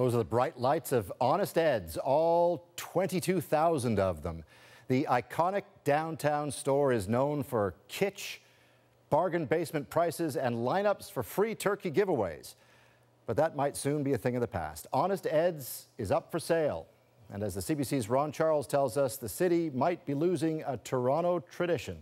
Those are the bright lights of Honest Ed's, all 22,000 of them. The iconic downtown store is known for kitsch, bargain basement prices, and lineups for free turkey giveaways. But that might soon be a thing of the past. Honest Ed's is up for sale. And as the CBC's Ron Charles tells us, the city might be losing a Toronto tradition.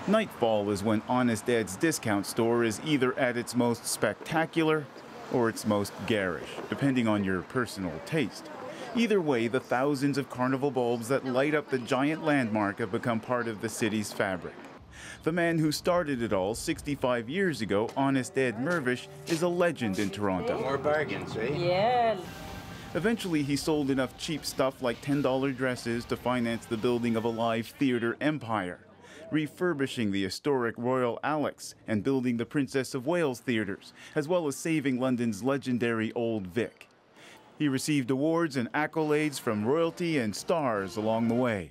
Nightfall is when Honest Ed's discount store is either at its most spectacular or its most garish, depending on your personal taste. Either way, the thousands of carnival bulbs that light up the giant landmark have become part of the city's fabric. The man who started it all 65 years ago, Honest Ed Mirvish, is a legend in Toronto. More bargains, eh? Yeah. Eventually, he sold enough cheap stuff like $10 dresses to finance the building of a live theater empire, refurbishing the historic Royal Alex and building the Princess of Wales theaters, as well as saving London's legendary Old Vic. He received awards and accolades from royalty and stars along the way.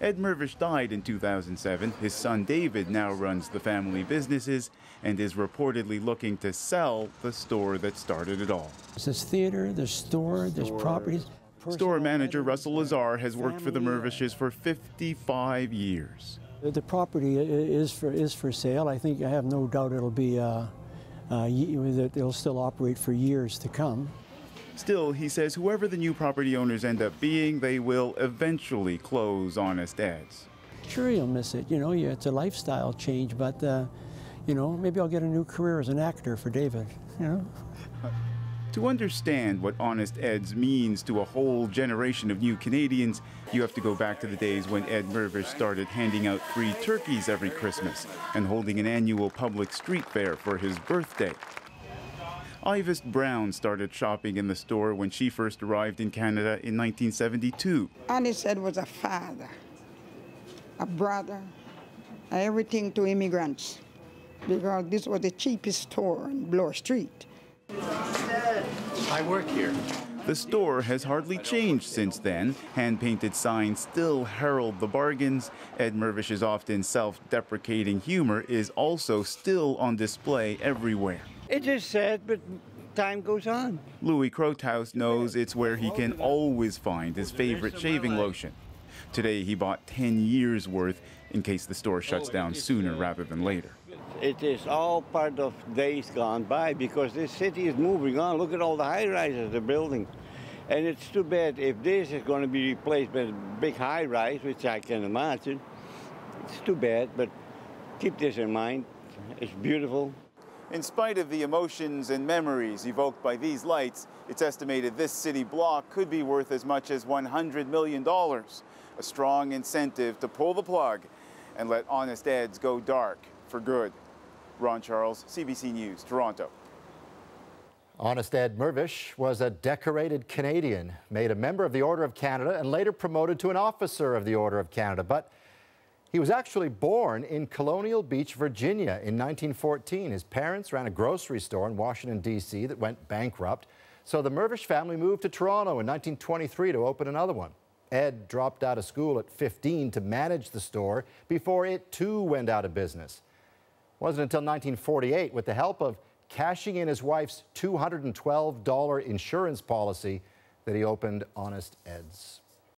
Ed Mirvish died in 2007. His son David now runs the family businesses and is reportedly looking to sell the store that started it all. There's theater, there's store, there's properties. Store manager Russell Lazar has worked for the Mirvishes for 55 years. The property is for sale. I think I have no doubt it'll be that it'll still operate for years to come. Still, he says whoever the new property owners end up being, they will eventually close Honest Ed's. Sure, you'll miss it. You know, it's a lifestyle change, but you know, maybe I'll get a new career as an actor for David. You know. To understand what Honest Ed's means to a whole generation of new Canadians, you have to go back to the days when Ed Mirvish started handing out free turkeys every Christmas and holding an annual public street fair for his birthday. Ivis Brown started shopping in the store when she first arrived in Canada in 1972. Honest Ed was a father, a brother, everything to immigrants, because this was the cheapest store on Bloor Street. I work here. The store has hardly changed since then. Hand-painted signs still herald the bargains. Ed Mirvish's often self-deprecating humor is also still on display everywhere. It is sad, but time goes on. Louis Crothouse knows it's where he can always find his favorite shaving lotion. Today he bought 10 years worth in case the store shuts down sooner rather than later. It is all part of days gone by because this city is moving on. Look at all the high-rises they're building. And it's too bad if this is going to be replaced by a big high-rise, which I can imagine. It's too bad, but keep this in mind. It's beautiful. In spite of the emotions and memories evoked by these lights, it's estimated this city block could be worth as much as $100 million. A strong incentive to pull the plug and let Honest Ed's go dark for good. Ron Charles, CBC News, Toronto. Honest Ed Mirvish was a decorated Canadian, made a member of the Order of Canada and later promoted to an officer of the Order of Canada. But he was actually born in Colonial Beach, Virginia in 1914. His parents ran a grocery store in Washington, D.C. that went bankrupt. So the Mirvish family moved to Toronto in 1923 to open another one. Ed dropped out of school at 15 to manage the store before it too went out of business. It wasn't until 1948, with the help of cashing in his wife's $212 insurance policy, that he opened Honest Ed's.